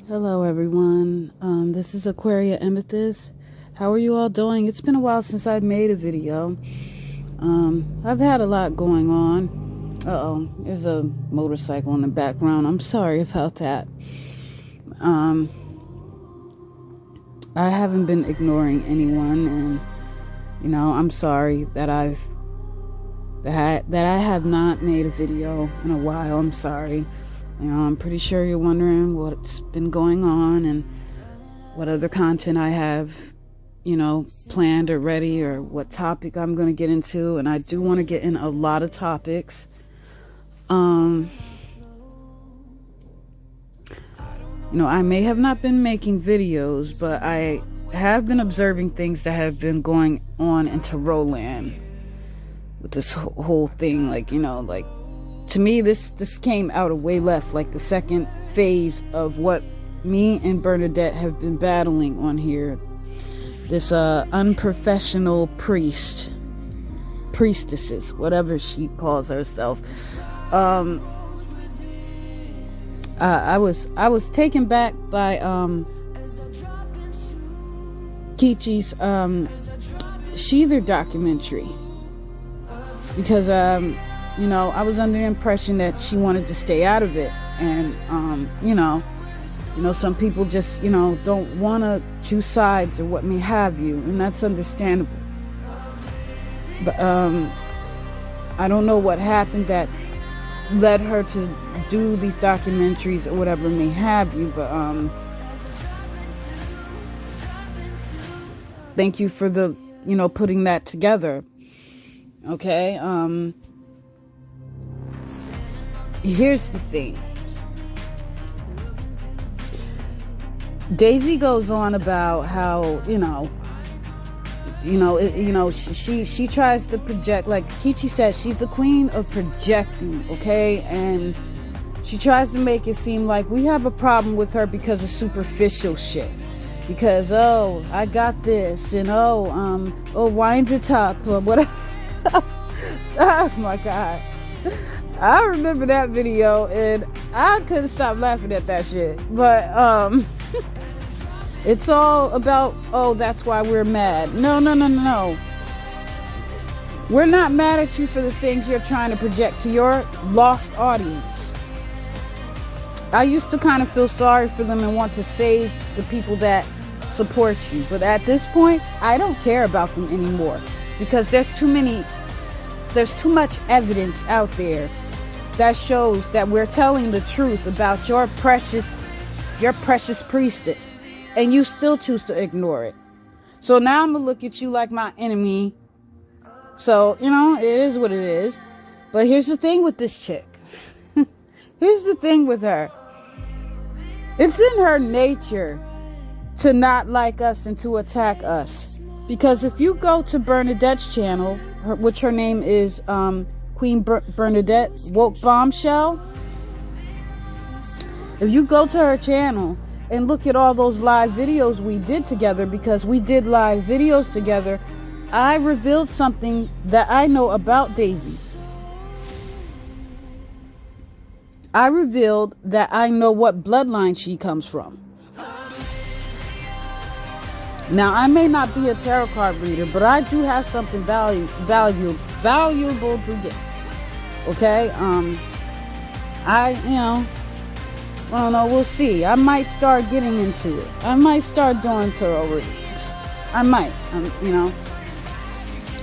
Hello everyone, this is Aquaria Amethyst. How are you all doing? It's been a while since I've made a video. I've had a lot going on. There's a motorcycle in the background. I'm sorry about that. I haven't been ignoring anyone, and I'm sorry that I have not made a video in a while. I'm sorry. I'm pretty sure you're wondering what's been going on and what other content I have, planned or ready, or what topic I'm going to get into. And I do want to get in a lot of topics. I may have not been making videos, but I have been observing things that have been going on in Tarot land with this whole thing. To me, this came out of way left, like the second phase of what me and Bernadette have been battling on here. This unprofessional priestesses, whatever she calls herself. I was taken back by Kichi's Sheather documentary, because I was under the impression that she wanted to stay out of it, and some people just don't want to choose sides or what may have you, and that's understandable. But I don't know what happened that led her to do these documentaries or whatever may have you, but thank you for the putting that together. Okay. Here's the thing. Daisy goes on about how she tries to project, like Kichi said, she's the queen of projecting, okay? And she tries to make it seem like we have a problem with her because of superficial shit. Because, I got this, and winds it up, or whatever. Oh my God. I remember that video, and I couldn't stop laughing at that shit. But it's all about, that's why we're mad. No. We're not mad at you for the things you're trying to project to your lost audience. I used to kind of feel sorry for them and want to save the people that support you. But at this point, I don't care about them anymore, because there's too much evidence out there that shows that we're telling the truth about your precious priestess, and you still choose to ignore it. So now I'm gonna look at you like my enemy. So it is what it is. But here's the thing with this chick. Here's the thing with her. It's in her nature to not like us and to attack us. Because if you go to Bernadette's channel, which her name is Queen Bernadette Woke Bombshell, if you go to her channel and look at all those live videos we did together, because we did live videos together, I revealed something that I know about Daisy. I revealed that I know what bloodline she comes from. Now, I may not be a tarot card reader, but I do have something valuable to give. Okay? I don't know, we'll see. I might start getting into it. I might start doing tarot readings. I might,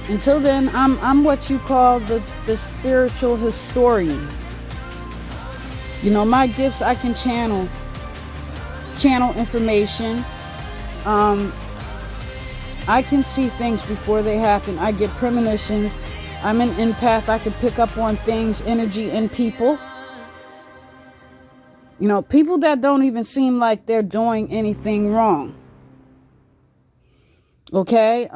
Until then, I'm what you call the spiritual historian. My gifts, I can channel information. I can see things before they happen. I get premonitions. I'm an empath. I can pick up on things, energy in people. People that don't even seem like they're doing anything wrong. Okay?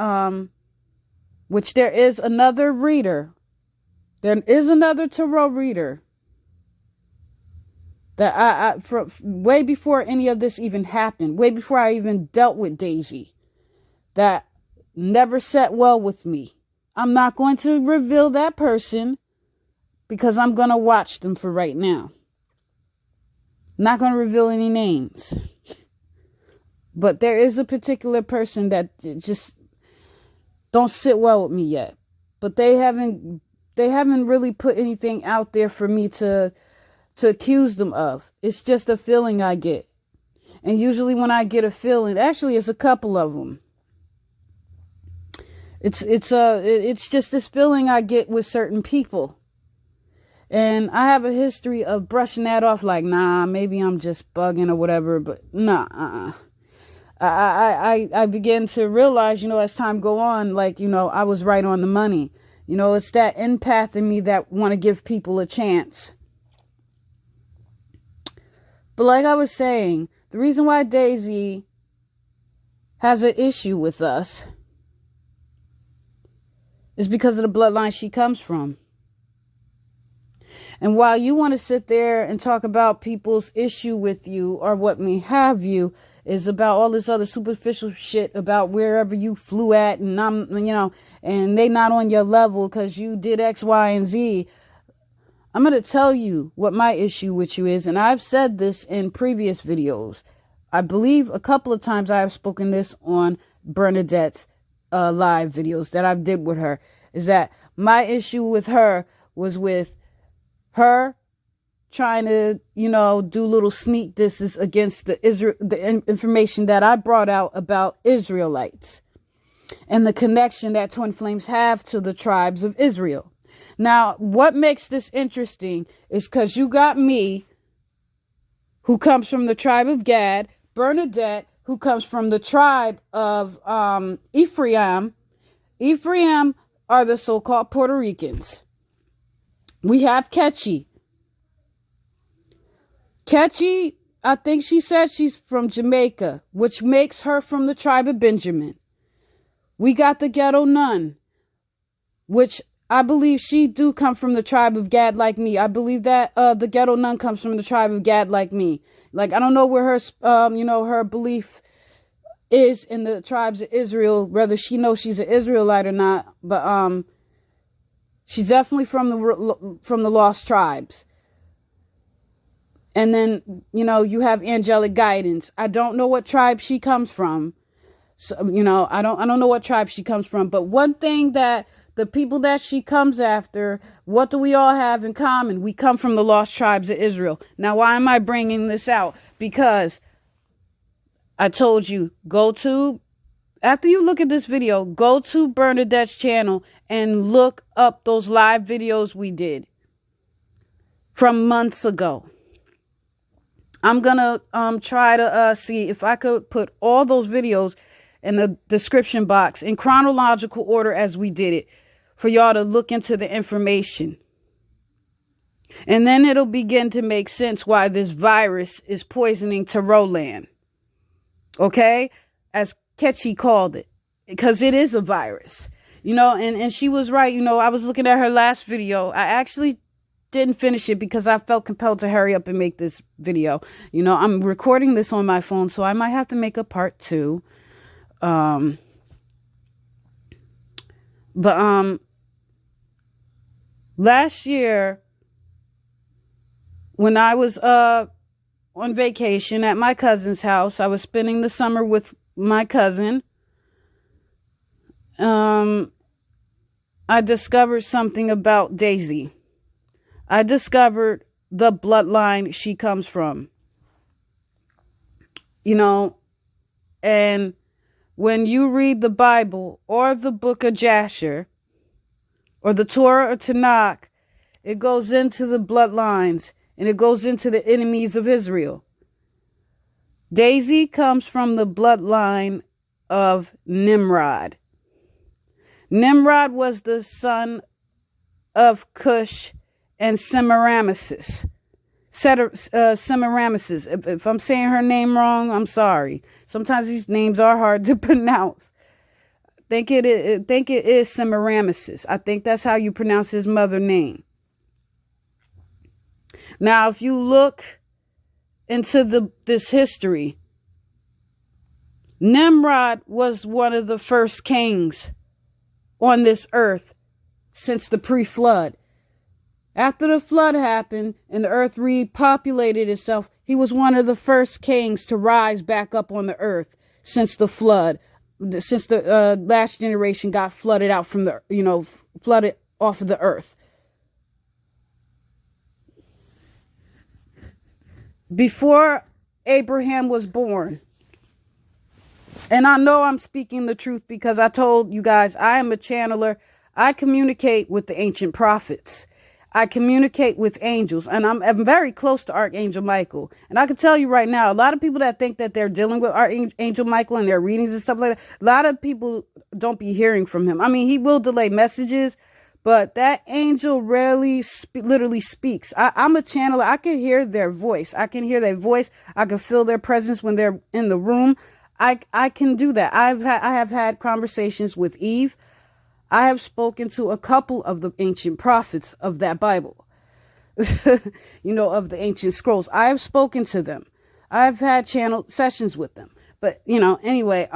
Which there is another reader. There is another tarot reader that I from way before any of this even happened, way before I even dealt with Daisy, that never sat well with me. I'm not going to reveal that person because I'm going to watch them for right now. Not going to reveal any names. But there is a particular person that just don't sit well with me yet. But they haven't really put anything out there for me to accuse them of. It's just a feeling I get. And usually when I get a feeling, actually it's a couple of them. It's just this feeling I get with certain people. And I have a history of brushing that off like, nah, maybe I'm just bugging or whatever, but nah, I began to realize, as time go on, like, I was right on the money. It's that empath in me that want to give people a chance. But like I was saying, the reason why Daisy has an issue with us is because of the bloodline she comes from. And while you want to sit there and talk about people's issue with you or what may have you, is about all this other superficial shit about wherever you flew at and and they not on your level because you did X, Y, and Z. I'm going to tell you what my issue with you is. And I've said this in previous videos. I believe a couple of times I have spoken this on Bernadette's live videos that I did with her, is that my issue with her was with her trying to, do little sneak disses against the information that I brought out about Israelites and the connection that Twin Flames have to the tribes of Israel. Now, what makes this interesting is because you got me, who comes from the tribe of Gad, Bernadette, who comes from the tribe of Ephraim. Ephraim are the so-called Puerto Ricans. We have Ketchy. Ketchy, I think she said she's from Jamaica, which makes her from the tribe of Benjamin. We got the ghetto nun, which I believe she do come from the tribe of Gad like me. I believe that the ghetto nun comes from the tribe of Gad like me. Like, I don't know where her, her belief is in the tribes of Israel, whether she knows she's an Israelite or not. But she's definitely from the lost tribes. And then, you have angelic guidance. I don't know what tribe she comes from. So, I don't know what tribe she comes from. But one thing that the people that she comes after, what do we all have in common? We come from the lost tribes of Israel. Now, why am I bringing this out? Because I told you, after you look at this video, go to Bernadette's channel and look up those live videos we did from months ago. I'm going to try to see if I could put all those videos in the description box in chronological order as we did it for y'all to look into the information. And then it'll begin to make sense why this virus is poisoning Taroland. Okay? As Ketchy called it. Because it is a virus. And she was right. I was looking at her last video. I actually didn't finish it because I felt compelled to hurry up and make this video. I'm recording this on my phone, so I might have to make a part 2. Last year, when I was on vacation at my cousin's house, I was spending the summer with my cousin. I discovered something about Daisy. I discovered the bloodline she comes from. And when you read the Bible or the book of Jasher or the Torah or Tanakh, it goes into the bloodlines and it goes into the enemies of Israel. Daisy comes from the bloodline of Nimrod. Nimrod was the son of Cush and Semiramis. Semiramis. If I'm saying her name wrong, I'm sorry. Sometimes these names are hard to pronounce. Think it is Semiramis. I think that's how you pronounce his mother name. Now, if you look into this history, Nimrod was one of the first kings on this earth since the pre-flood. After the flood happened and the earth repopulated itself, he was one of the first kings to rise back up on the earth since the flood, since the last generation got flooded out from the, flooded off of the earth. Before Abraham was born, and I know I'm speaking the truth because I told you guys I am a channeler. I communicate with the ancient prophets. I communicate with angels, and I'm very close to Archangel Michael. And I can tell you right now, a lot of people that think that they're dealing with Archangel Michael and their readings and stuff like that, a lot of people don't be hearing from him. I mean, he will delay messages, but that angel rarely literally speaks. I'm a channeler. I can hear their voice. I can hear their voice. I can feel their presence when they're in the room. I can do that. I have had conversations with Eve. I have spoken to a couple of the ancient prophets of that Bible, of the ancient scrolls. I have spoken to them. I've had channel sessions with them. But, anyway,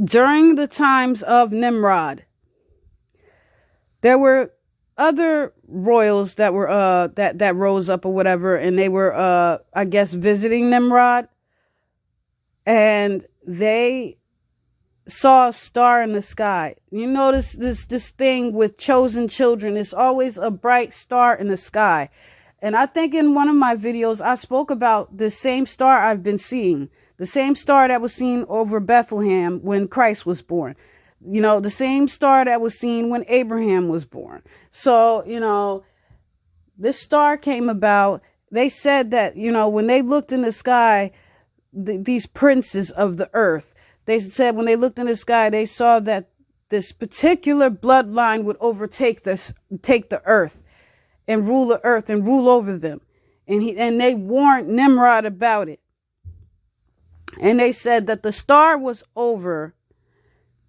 during the times of Nimrod, there were other royals that were that rose up or whatever, and they were I guess visiting Nimrod, and they saw a star in the sky. You notice this thing with chosen children, it's always a bright star in the sky. And I think in one of my videos I spoke about the same star I've been seeing, the same star that was seen over Bethlehem when Christ was born. The same star that was seen when Abraham was born. So, this star came about. They said that, when they looked in the sky, these princes of the earth, they said when they looked in the sky, they saw that this particular bloodline would take the earth and rule the earth and rule over them. And they warned Nimrod about it. And they said that the star was over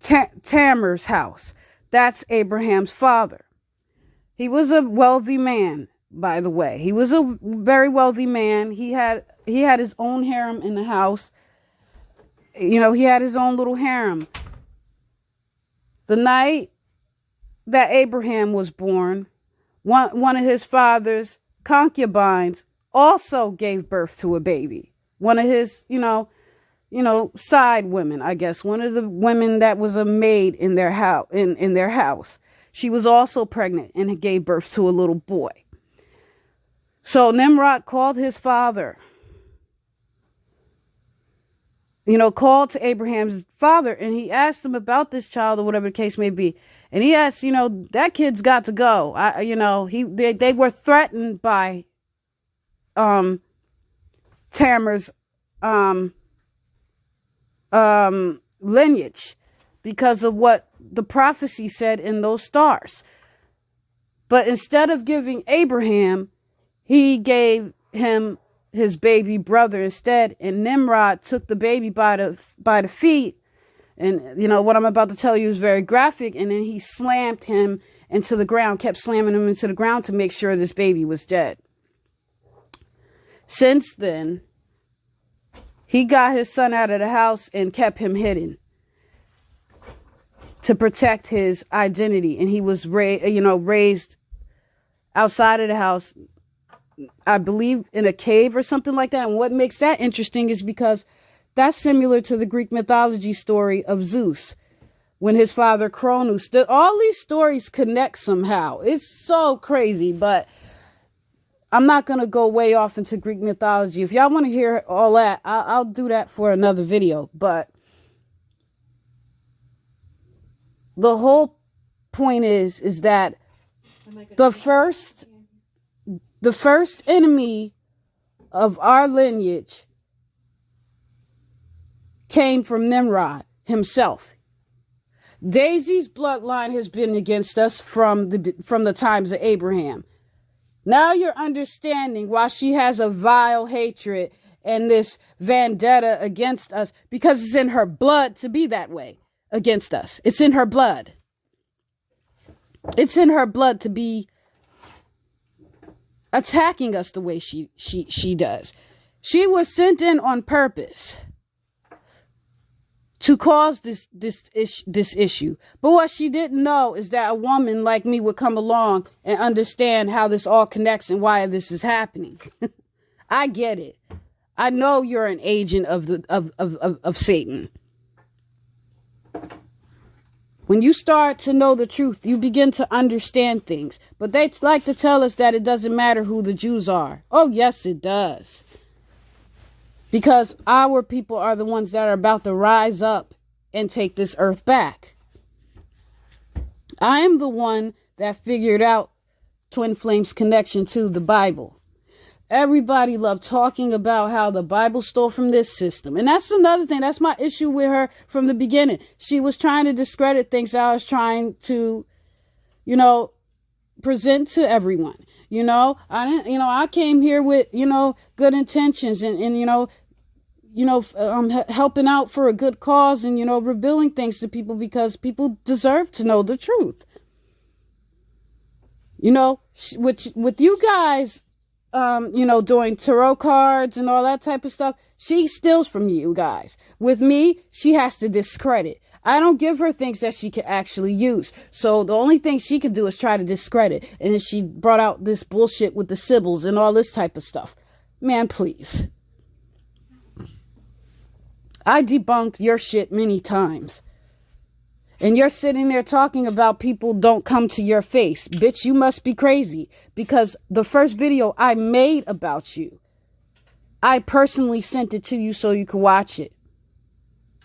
Tamar's house. That's Abraham's father. He was a wealthy man, by the way. He was a very wealthy man. He had his own harem in the house. He had his own little harem. The night that Abraham was born, one of his father's concubines also gave birth to a baby. One of his, side women, I guess. One of the women that was a maid in their house, in their house. She was also pregnant and gave birth to a little boy. So Nimrod called his father, called to Abraham's father, and he asked him about this child or whatever the case may be. And he asked, that kid's got to go. They were threatened by Tamar's lineage because of what the prophecy said in those stars. But instead of giving Abraham, he gave him his baby brother instead, and Nimrod took the baby by the feet. And what I'm about to tell you is very graphic. And then he slammed him into the ground, kept slamming him into the ground to make sure this baby was dead. Since then, he got his son out of the house and kept him hidden to protect his identity. And he was raised outside of the house, I believe in a cave or something like that. And what makes that interesting is because that's similar to the Greek mythology story of Zeus when his father Cronus. All these stories connect somehow. It's so crazy, but I'm not going to go way off into Greek mythology. If y'all want to hear all that, I'll do that for another video. But the whole point is that the first enemy of our lineage came from Nimrod himself. Daisy's bloodline has been against us from the times of Abraham. Now you're understanding why she has a vile hatred and this vendetta against us, because it's in her blood to be that way against us. It's in her blood. It's in her blood to be attacking us the way she does. She was sent in on purpose to cause this issue. But what she didn't know is that a woman like me would come along and understand how this all connects and why this is happening. I get it. I know you're an agent of Satan. When you start to know the truth, you begin to understand things. But they like to tell us that it doesn't matter who the Jews are. Oh, yes, it does. Because our people are the ones that are about to rise up and take this earth back. I am the one that figured out Twin Flame's connection to the Bible. Everybody loved talking about how the Bible stole from this system. And that's another thing. That's my issue with her from the beginning. She was trying to discredit things I was trying to, present to everyone. I came here with, good intentions and helping out for a good cause and, revealing things to people because people deserve to know the truth. With you guys, doing tarot cards and all that type of stuff, she steals from you guys. With me, she has to discredit. I don't give her things that she can actually use. So the only thing she can do is try to discredit. And then she brought out this bullshit with the Sibyls and all this type of stuff. Man, please. I debunked your shit many times. And you're sitting there talking about people don't come to your face. Bitch, you must be crazy. Because the first video I made about you, I personally sent it to you so you could watch it.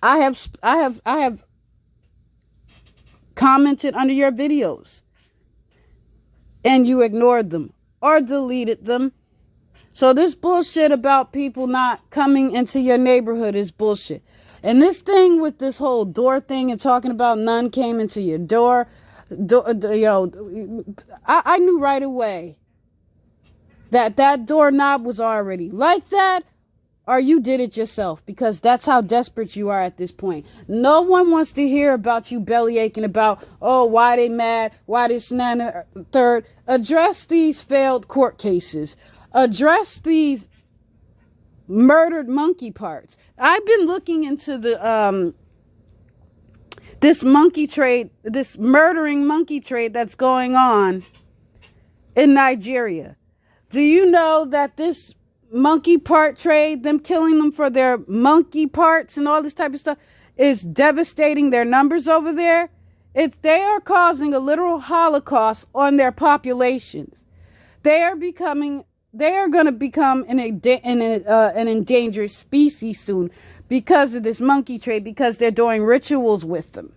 I have commented under your videos. And you ignored them or deleted them. So this bullshit about people not coming into your neighborhood is bullshit. And this thing with this whole door thing and talking about none came into your door, I knew right away that doorknob was already like that, or you did it yourself, because that's how desperate you are at this point. No one wants to hear about you belly aching about, why they mad, why this and that and third. Address these failed court cases. Address these murdered monkey parts. I've been looking into the this monkey trade, this murdering monkey trade that's going on in Nigeria. Do you know that this monkey part trade, them killing them for their monkey parts and all this type of stuff, is devastating their numbers over there? They are causing a literal holocaust on their populations. They are going to become an endangered species soon because of this monkey trade, because they're doing rituals with them.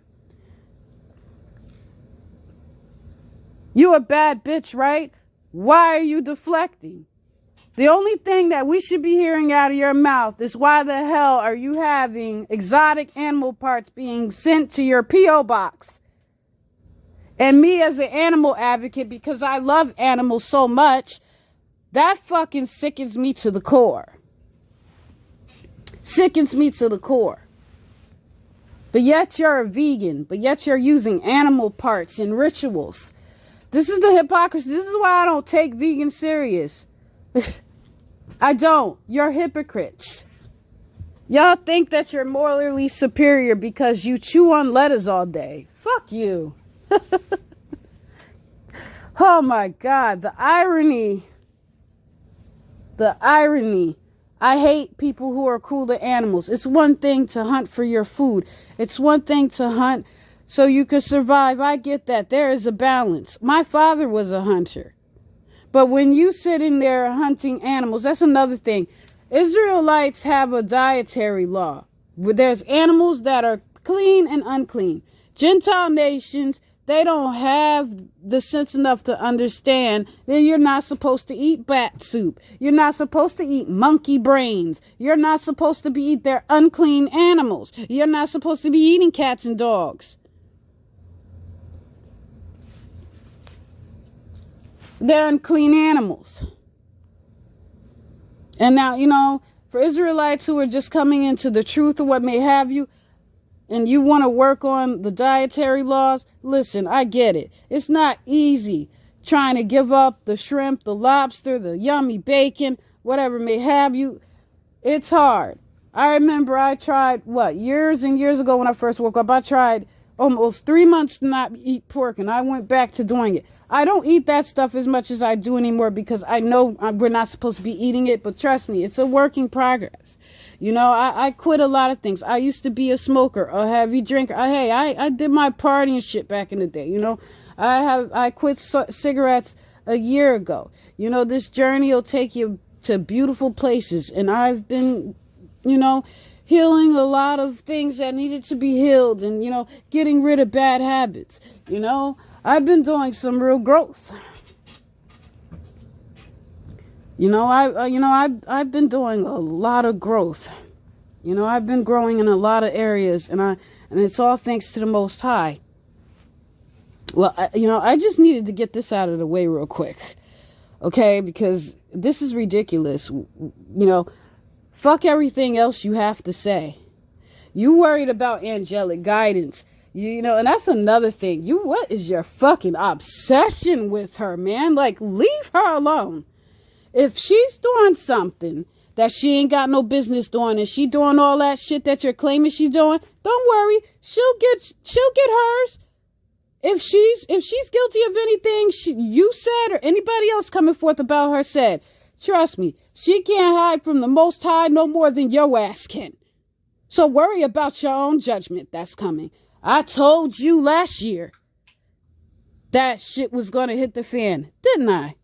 You a bad bitch, right? Why are you deflecting? The only thing that we should be hearing out of your mouth is why the hell are you having exotic animal parts being sent to your P.O. box? And me as an animal advocate, because I love animals so much, that fucking sickens me to the core. Sickens me to the core. But yet you're a vegan. But yet you're using animal parts in rituals. This is the hypocrisy. This is why I don't take vegan serious. I don't. You're hypocrites. Y'all think that you're morally superior because you chew on lettuce all day. Fuck you. Oh my God. The irony. The irony. I hate people who are cruel to animals. It's one thing to hunt for your food. It's one thing to hunt so you can survive. I get that. There is a balance. My father was a hunter. But when you sitting there hunting animals, that's another thing. Israelites have a dietary law. There's animals that are clean and unclean. Gentile nations, they don't have the sense enough to understand that you're not supposed to eat bat soup. You're not supposed to eat monkey brains. You're not supposed to eat their unclean animals. You're not supposed to be eating cats and dogs. They're unclean animals. And now, for Israelites who are just coming into the truth of what may have you, and you want to work on the dietary laws, listen, I get it. It's not easy trying to give up the shrimp, the lobster, the yummy bacon, whatever may have you. It's hard. I remember I tried, years and years ago when I first woke up, I tried almost 3 months to not eat pork, and I went back to doing it. I don't eat that stuff as much as I do anymore because I know we're not supposed to be eating it, but trust me, it's a work in progress. You know, I quit a lot of things. I used to be a smoker, a heavy drinker. I did my party and shit back in the day, you know. I quit cigarettes a year ago. You know, this journey will take you to beautiful places, and I've been, you know, healing a lot of things that needed to be healed, and, you know, getting rid of bad habits. You know, I've been doing some real growth. You know, I've been doing a lot of growth. You know, I've been growing in a lot of areas, and it's all thanks to the Most High. Well, I just needed to get this out of the way real quick, okay? Because this is ridiculous. You know, fuck everything else you have to say. You worried about angelic guidance, you know, and that's another thing. What is your fucking obsession with her, man? Like, leave her alone. If she's doing something that she ain't got no business doing, and she doing all that shit that you're claiming she's doing, don't worry, she'll get hers. If she's guilty of anything you said or anybody else coming forth about her said, trust me, she can't hide from the Most High no more than your ass can. So worry about your own judgment that's coming. I told you last year that shit was going to hit the fan, didn't I?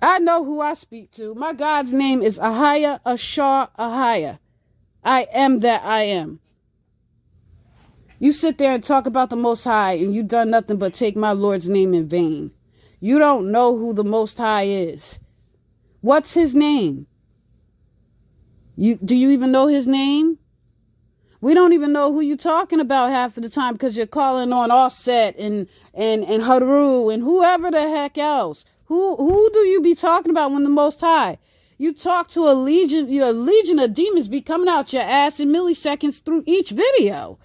I know who I speak to. My God's name is Ahaya Ashar Ahaya. I am that I am. You sit there and talk about the Most High, and you done nothing but take my Lord's name in vain. You don't know who the Most High is. What's his name? Do you even know his name? We don't even know who you're talking about half of the time because you're calling on Offset and Haru and whoever the heck else. Who do you be talking about when the Most High? You talk to a legion of demons be coming out your ass in milliseconds through each video.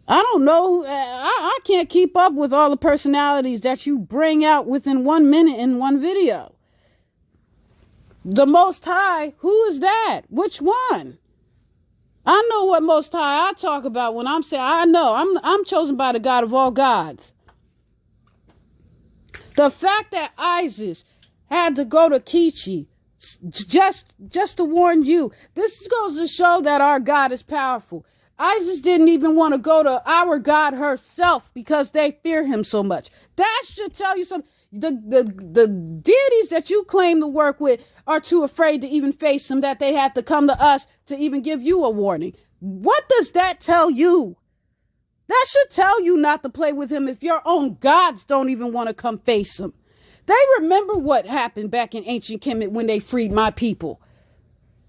I don't know. I can't keep up with all the personalities that you bring out within 1 minute in one video. The Most High, who is that? Which one? I know what Most High I talk about when I'm saying I know. I'm chosen by the God of all gods. The fact that Isis had to go to Kichi just to warn you, this goes to show that our God is powerful. Isis didn't even want to go to our God herself because they fear him so much. That should tell you something. The deities that you claim to work with are too afraid to even face him that they had to come to us to even give you a warning. What does that tell you? That should tell you not to play with him if your own gods don't even want to come face him. They remember what happened back in ancient Kemet when they freed my people.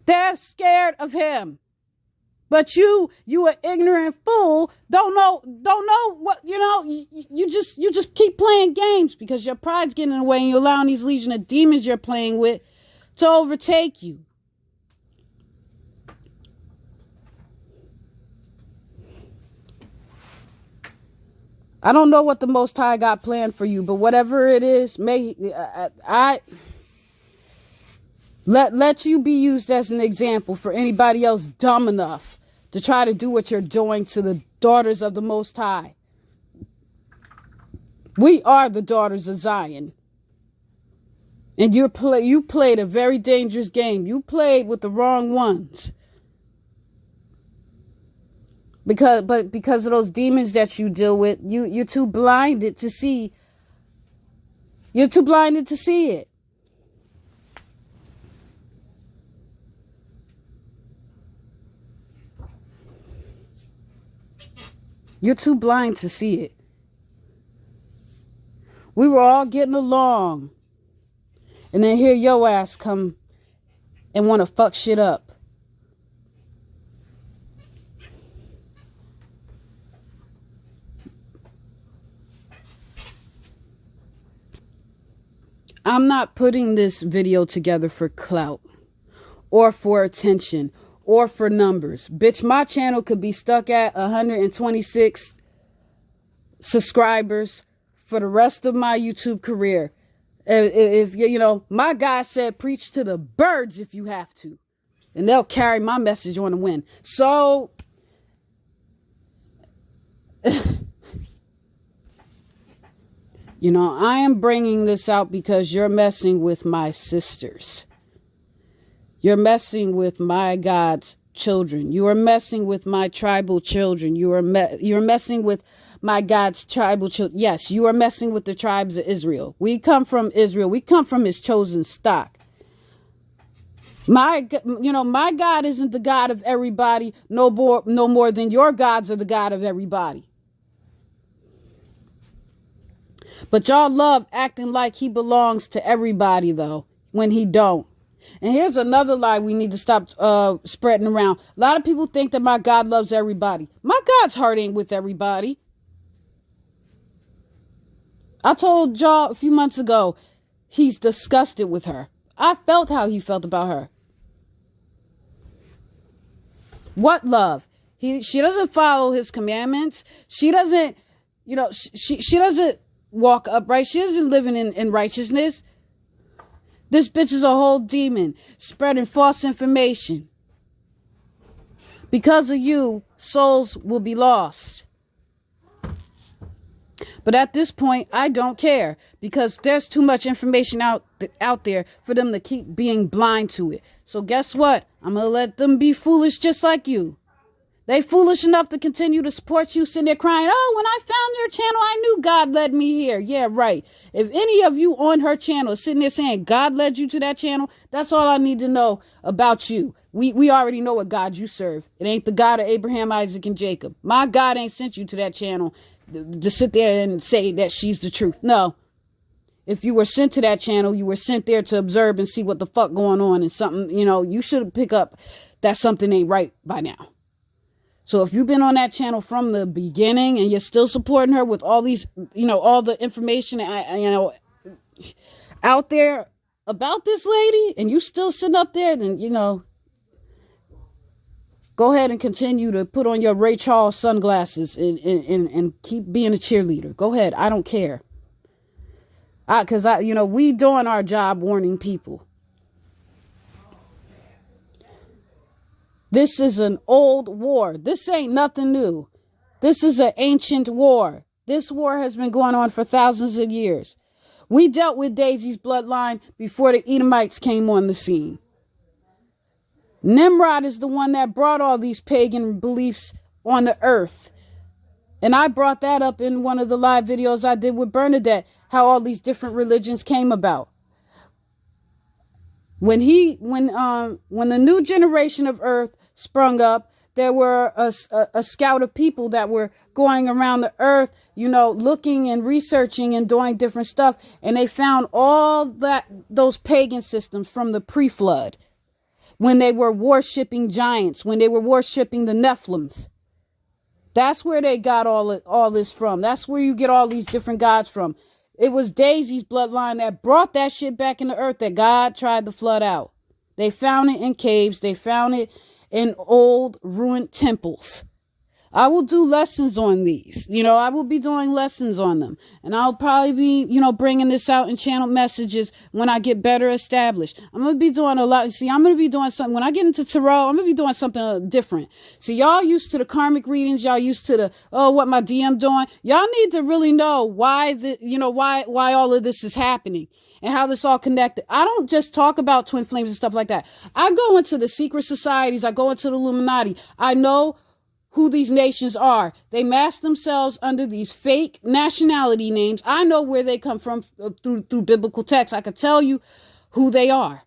They're scared of him. But you an ignorant fool, don't know what, you know, you just keep playing games because your pride's getting in the way and you're allowing these legion of demons you're playing with to overtake you. I don't know what the Most High got planned for you, but whatever it is, let you be used as an example for anybody else dumb enough to try to do what you're doing to the daughters of the Most High. We are the daughters of Zion. And you played a very dangerous game. You played with the wrong ones. Because of those demons that you deal with, you're too blinded to see. You're too blinded to see it. You're too blind to see it. We were all getting along. And then here your ass come and want to fuck shit up. I'm not putting this video together for clout or for attention or for numbers. Bitch, my channel could be stuck at 126 subscribers for the rest of my YouTube career. If you know, my God said preach to the birds if you have to. and they'll carry my message on the wind. So you know, I am bringing this out because you're messing with my sisters. You're messing with my God's children. You are messing with my tribal children. You're messing with my God's tribal children. Yes, you are messing with the tribes of Israel. We come from Israel. We come from his chosen stock. My God isn't the God of everybody no more than your gods are the God of everybody. But y'all love acting like he belongs to everybody, though, when he don't. And here's another lie we need to stop spreading around. A lot of people think that my God loves everybody. My God's heart ain't with everybody. I told y'all a few months ago, he's disgusted with her. I felt how he felt about her. What love? She doesn't follow his commandments. She doesn't, she doesn't walk upright. She isn't living in righteousness. This bitch is a whole demon spreading false information. Because of you, souls will be lost. But at this point, I don't care because there's too much information out there for them to keep being blind to it. So guess what? I'm going to let them be foolish just like you. They foolish enough to continue to support you, sitting there crying, oh, when I found your channel, I knew God led me here. Yeah, right. If any of you on her channel is sitting there saying God led you to that channel, that's all I need to know about you. We already know what God you serve. It ain't the God of Abraham, Isaac, and Jacob. My God ain't sent you to that channel to sit there and say that she's the truth. No. If you were sent to that channel, you were sent there to observe and see what the fuck going on and something, you should pick up that something ain't right by now. So if you've been on that channel from the beginning and you're still supporting her with all these, all the information, out there about this lady and you still sitting up there, then, go ahead and continue to put on your Ray Charles sunglasses and keep being a cheerleader. Go ahead. I don't care. Because we doing our job warning people. This is an old war. This ain't nothing new. This is an ancient war. This war has been going on for thousands of years. We dealt with Daisy's bloodline before the Edomites came on the scene. Nimrod is the one that brought all these pagan beliefs on the earth. And I brought that up in one of the live videos I did with Bernadette, how all these different religions came about. When the new generation of earth sprung up, there were a scout of people that were going around the earth, looking and researching and doing different stuff. And they found all those pagan systems from the pre-flood, when they were worshiping giants, when they were worshiping the Nephilims. That's where they got all this from. That's where you get all these different gods from. It was Daisy's bloodline that brought that shit back in the earth that God tried to flood out. They found it in caves. They found it in old ruined temples. I will do lessons on these. I will be doing lessons on them. And I'll probably be, bringing this out in channel messages when I get better established. I'm going to be doing a lot. See, I'm going to be doing something. When I get into tarot, I'm going to be doing something different. See, y'all used to the karmic readings. Y'all used to what my DM doing. Y'all need to really know why why all of this is happening and how this all connected. I don't just talk about twin flames and stuff like that. I go into the secret societies. I go into the Illuminati. I know who these nations are. They mask themselves under these fake nationality names. I know where they come from through biblical texts. I could tell you who they are.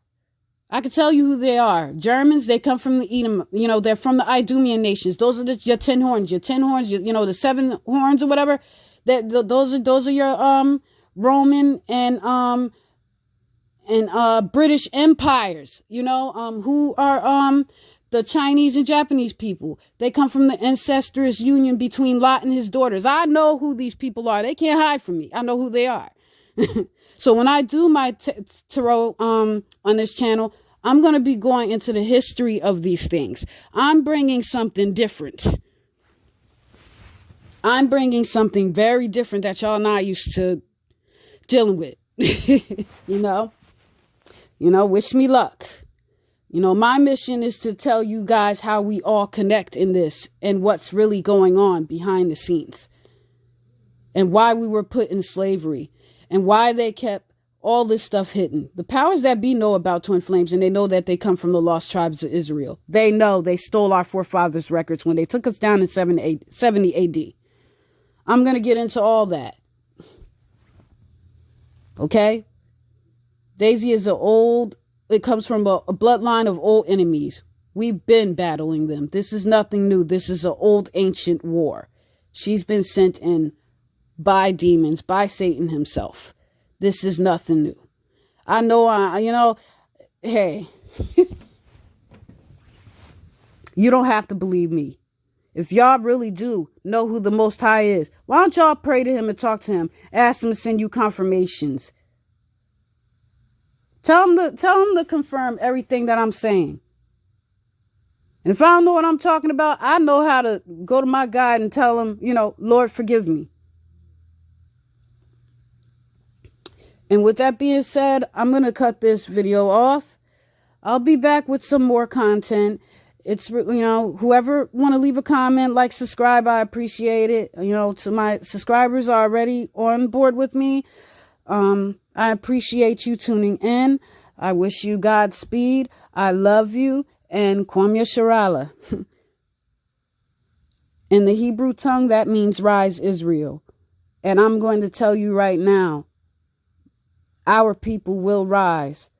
Germans, they come from the Edom, they're from the Idumean nations. Those are your 10 horns, the 7 horns or whatever. Those are your Roman and British empires, who are the Chinese and Japanese people. They come from the incestuous union between Lot and his daughters. I know who these people are. They can't hide from me. I know who they are. So when I do my tarot on this channel, I'm going to be going into the history of these things. I'm bringing something different. I'm bringing something very different that y'all not used to dealing with. Wish me luck. You know, my mission is to tell you guys how we all connect in this and what's really going on behind the scenes and why we were put in slavery and why they kept all this stuff hidden. The powers that be know about twin flames, and they know that they come from the lost tribes of Israel. They know they stole our forefathers' records when they took us down in 70 AD. I'm going to get into all that. Okay? Daisy is it comes from a bloodline of old enemies. We've been battling them. This is nothing new. This is an old ancient war. She's been sent in by demons, by Satan himself. This is nothing new. I know, hey, you don't have to believe me. If y'all really do know who the Most High is, why don't y'all pray to him and talk to him? Ask him to send you confirmations. Tell him to confirm everything that I'm saying. And if I don't know what I'm talking about, I know how to go to my God and tell him, Lord, forgive me. And with that being said, I'm going to cut this video off. I'll be back with some more content. It's, whoever want to leave a comment, like, subscribe, I appreciate it. To my subscribers are already on board with me. I appreciate you tuning in. I wish you Godspeed. I love you. And Kwam Yasharala. In the Hebrew tongue, that means rise, Israel. And I'm going to tell you right now, our people will rise.